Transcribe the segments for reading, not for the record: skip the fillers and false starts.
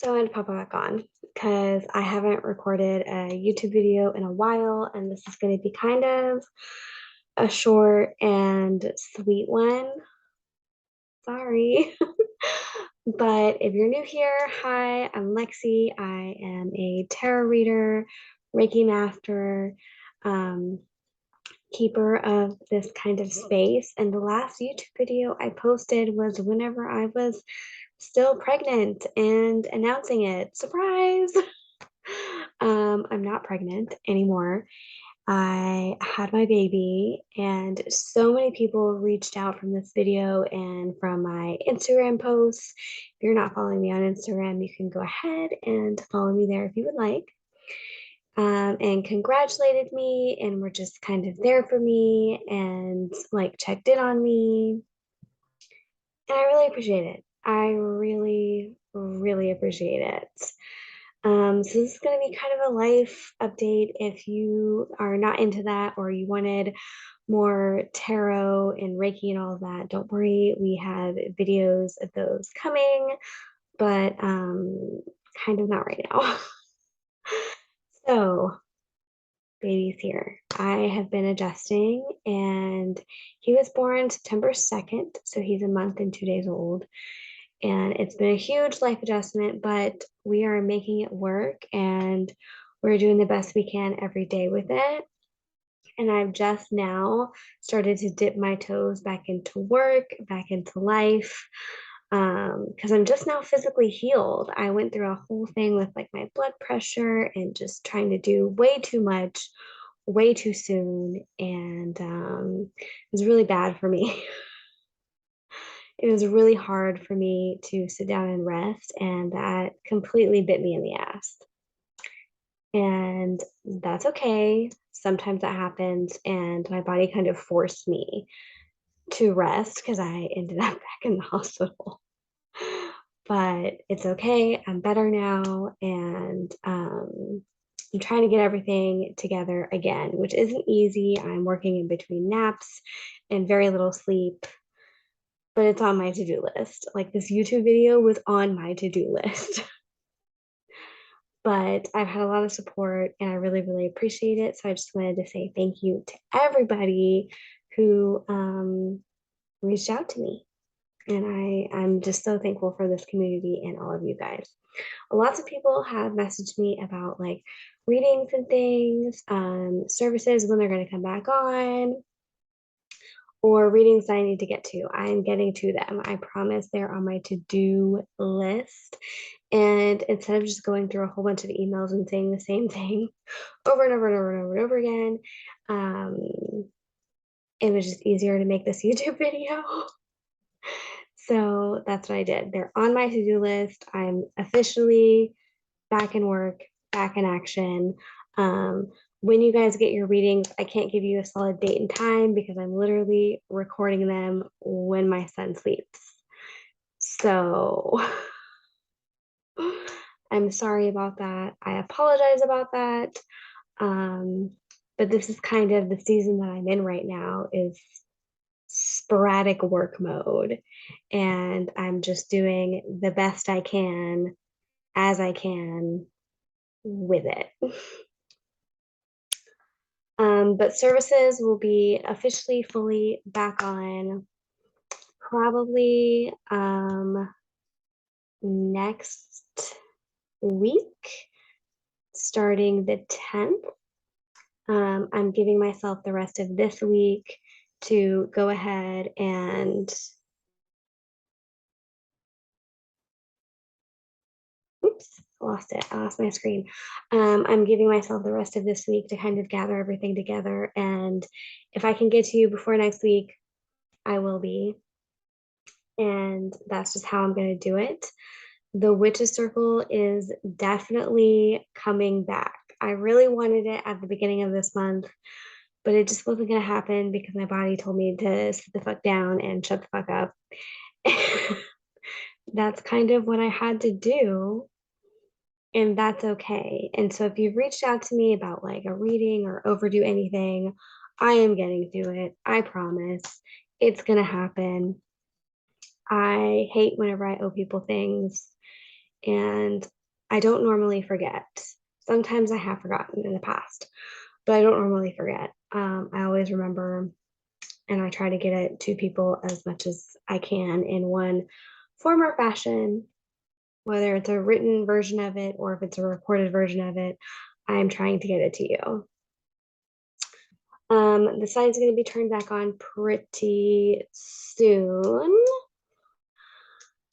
So I'd pop back on because I haven't recorded a YouTube video in a while, and this is going to be kind of a short and sweet one. Sorry. But if you're new here, hi, I'm Lexi. I am a tarot reader, Reiki master, um, keeper of this kind of space. And the last YouTube video I posted was whenever I was still pregnant and announcing it. Surprise! I'm not pregnant anymore. I had my baby, and so many people reached out from this video and from my Instagram posts. If you're not following me on Instagram, you can go ahead and follow me there if you would like. And congratulated me and were just kind of there for me and like checked in on me. And I really appreciate it. I really, really appreciate it. So this is going to be kind of a life update. If you are not into that or you wanted more tarot and Reiki and all of that, don't worry. We have videos of those coming, but kind of not right now. So baby's here. I have been adjusting, and he was born September 2nd, so he's a month and 2 days old. And it's been a huge life adjustment, but we are making it work and we're doing the best we can every day with it. And I've just now started to dip my toes back into work, back into life, because I'm just now physically healed. I went through a whole thing with like my blood pressure and just trying to do way too much, way too soon. And it was really bad for me. It was really hard for me to sit down and rest, and that completely bit me in the ass. And that's okay. Sometimes that happens, and my body kind of forced me to rest because I ended up back in the hospital. But it's okay. I'm better now, and I'm trying to get everything together again, which isn't easy. I'm working in between naps and very little sleep, but it's on my to-do list. Like this YouTube video was on my to-do list. But I've had a lot of support and I really, really appreciate it. So I just wanted to say thank you to everybody who reached out to me. And I'm just so thankful for this community and all of you guys. Lots of people have messaged me about like readings and things, services when they're going to come back on, or readings that I need to get to. I'm getting to them. I promise they're on my to-do list. And instead of just going through a whole bunch of emails and saying the same thing over and over and over and over and over again, it was just easier to make this YouTube video. So that's what I did. They're on my to-do list. I'm officially back in work, back in action. When you guys get your readings, I can't give you a solid date and time because I'm literally recording them when my son sleeps. So I'm sorry about that. I apologize about that. But this is kind of the season that I'm in right now is sporadic work mode. And I'm just doing the best I can as I can with it. But services will be officially fully back on probably next week, starting the 10th. I'm giving myself the rest of this week to go ahead and oops, lost it. I lost my screen. I'm giving myself the rest of this week to kind of gather everything together. And if I can get to you before next week, I will be. And that's just how I'm going to do it. The Witches Circle is definitely coming back. I really wanted it at the beginning of this month, but it just wasn't going to happen because my body told me to sit the fuck down and shut the fuck up. That's kind of what I had to do, and that's okay. And so if you've reached out to me about like a reading or overdue anything, I am getting to it. I promise. It's going to happen. I hate whenever I owe people things. and I don't normally forget. Sometimes I have forgotten in the past, but I don't normally forget. I always remember, and I try to get it to people as much as I can in one form or fashion, whether it's a written version of it or if it's a recorded version of it. I'm trying to get it to you. The site's going to be turned back on pretty soon.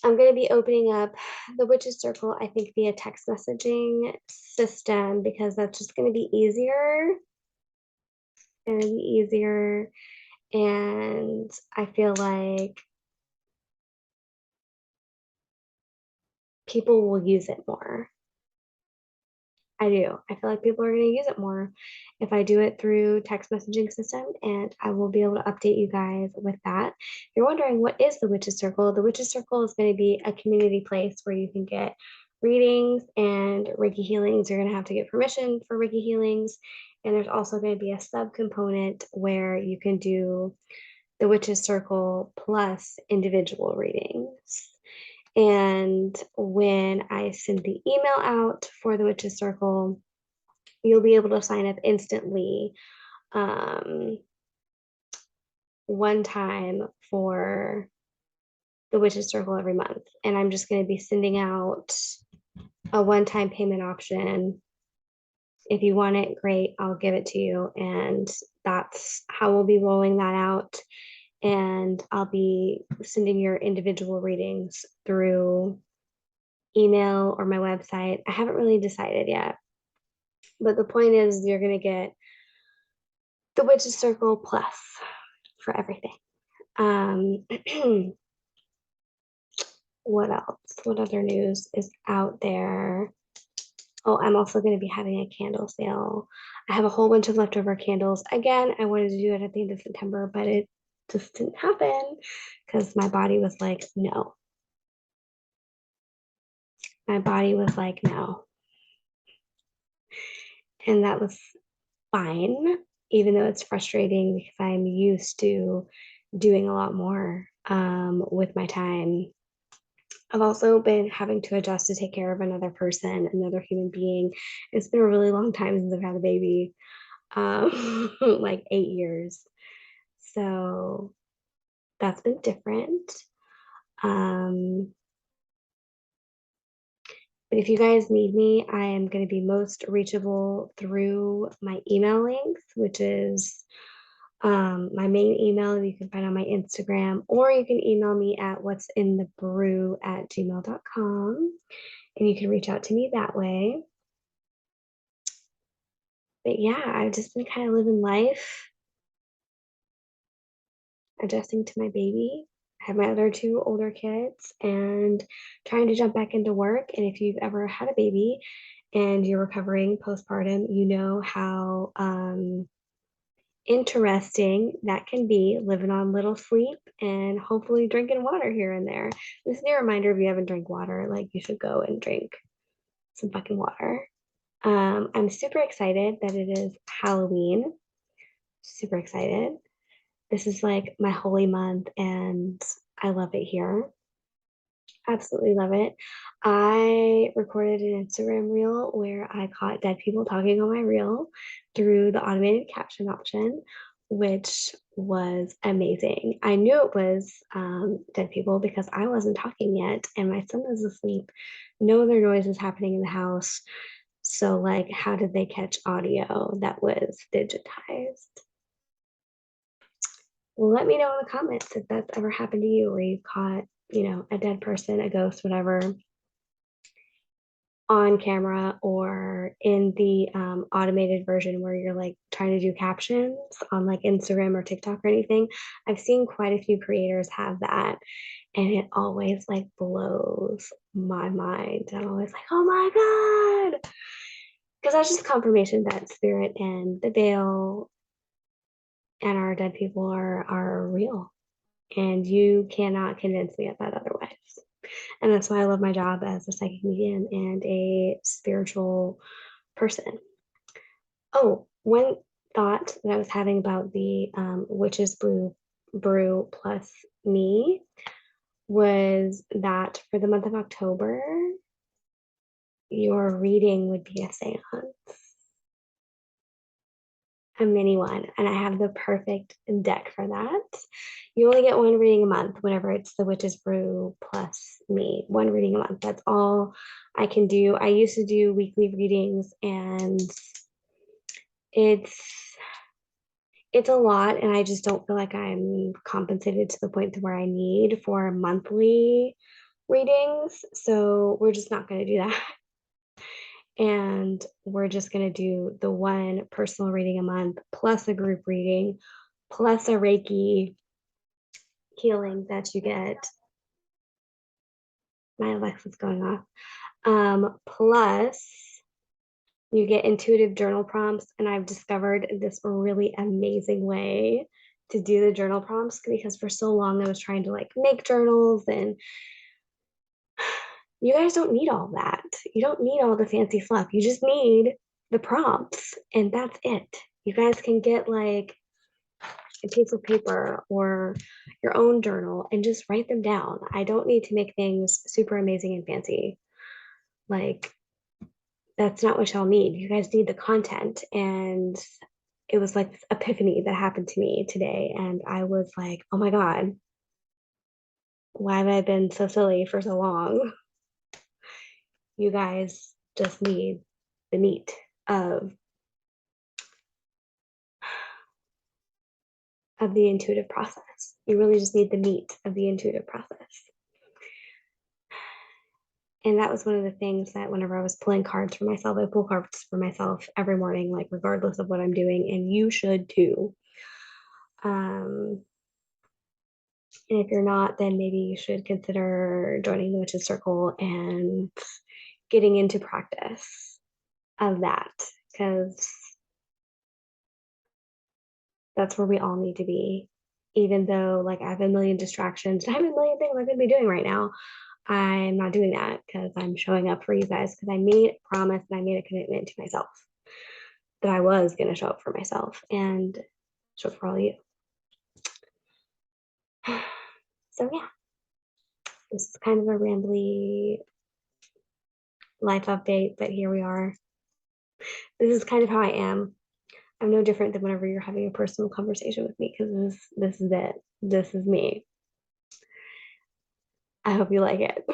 I'm going to be opening up the Witch's Circle, I think, via text messaging system because that's just going to be easier. Going to be easier. And I feel like people will use it more. I do. I feel like people are going to use it more if I do it through text messaging system, and I will be able to update you guys with that. If you're wondering what is the Witches Circle, the Witches Circle is going to be a community place where you can get readings and Reiki healings. You're going to have to get permission for Reiki healings, and there's also going to be a sub component where you can do the Witches Circle plus individual readings. And when I send the email out for the Witches Circle, you'll be able to sign up instantly one time for the Witches Circle every month. And I'm just going to be sending out a one-time payment option. If you want it, great, I'll give it to you. And that's how we'll be rolling that out. And I'll be sending your individual readings through email or my website. I haven't really decided yet. But the point is, you're going to get the Witches Circle Plus for everything. What else? What other news is out there? Oh, I'm also going to be having a candle sale. I have a whole bunch of leftover candles. Again, I wanted to do it at the end of September, but it just didn't happen because my body was like, no. My body was like, no. And that was fine, even though it's frustrating because I'm used to doing a lot more with my time. I've also been having to adjust to take care of another person, another human being. It's been a really long time since I've had a baby, like 8 years. So that's been different. Um, but if you guys need me, I am going to be most reachable through my email links, which is my main email you can find on my Instagram, or you can email me at what'sinthebrew@gmail.com, and you can reach out to me that way. But yeah, I've just been kind of living life, adjusting to my baby. I have my other two older kids and trying to jump back into work. And if you've ever had a baby and you're recovering postpartum, you know how interesting that can be, living on little sleep and hopefully drinking water here and there. This is a reminder, if you haven't drank water, like you should go and drink some fucking water. I'm super excited that it is Halloween. Super excited. This is like my holy month and I love it here. Absolutely love it. I recorded an Instagram reel where I caught dead people talking on my reel through the automated caption option, which was amazing. I knew it was dead people because I wasn't talking yet and my son was asleep. No other noise was happening in the house. So, like, how did they catch audio that was digitized? Well, let me know in the comments if that's ever happened to you where you caught, a dead person, a ghost, whatever, on camera or in the automated version where you're like trying to do captions on like Instagram or TikTok or anything. I've seen quite a few creators have that, and it always like blows my mind. I'm always like, oh my God. Because that's just confirmation that spirit and the veil and our dead people are real. And you cannot convince me of that otherwise. And that's why I love my job as a psychic medium and a spiritual person. Oh, one thought that I was having about the Witches Brew plus me was that for the month of October, your reading would be a seance, a mini one. And I have the perfect deck for that. You only get one reading a month whenever it's the Witch's Brew plus me. One reading a month. That's all I can do. I used to do weekly readings and it's it's a lot and I just don't feel like I'm compensated to the point to where I need for monthly readings. So we're just not going to do that. And we're just going to do the one personal reading a month plus a group reading plus a Reiki healing that you get. My Alexa's going off. Plus you get intuitive journal prompts. And I've discovered this really amazing way to do the journal prompts because for so long I was trying to like make journals and you guys don't need all that. You don't need all the fancy fluff. You just need the prompts and that's it. You guys can get like a piece of paper or your own journal and just write them down. I don't need to make things super amazing and fancy. Like, that's not what y'all need. You guys need the content. And it was like this epiphany that happened to me today. And I was like, oh my God, why have I been so silly for so long? You guys just need the meat of the intuitive process. You really just need the meat of the intuitive process. And that was one of the things that whenever I was pulling cards for myself, I pull cards for myself every morning, like regardless of what I'm doing, and you should too. Um, and if you're not, then maybe you should consider joining the Witches Circle and getting into practice of that, because that's where we all need to be. Even though, like, I have a million distractions, I have a million things I could be doing right now. I'm not doing that because I'm showing up for you guys because I made a promise and I made a commitment to myself that I was going to show up for myself and show up for all of you. So, yeah, this is kind of a rambly life update, but here we are. This is kind of how I am. I'm no different than whenever you're having a personal conversation with me because this is it. This is me. I hope you like it.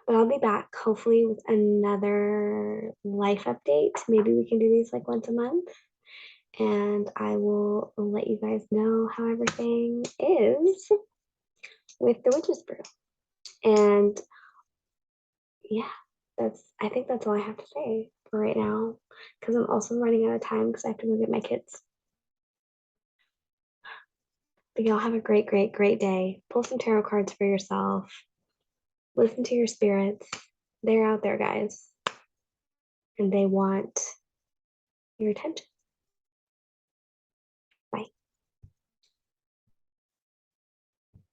But I'll be back hopefully with another life update. Maybe we can do these like once a month. And I will let you guys know how everything is with the Witches Brew. And yeah, I think that's all I have to say for right now. Because I'm also running out of time because I have to go get my kids. But y'all have a great, great, great day. Pull some tarot cards for yourself. Listen to your spirits. They're out there, guys. And they want your attention.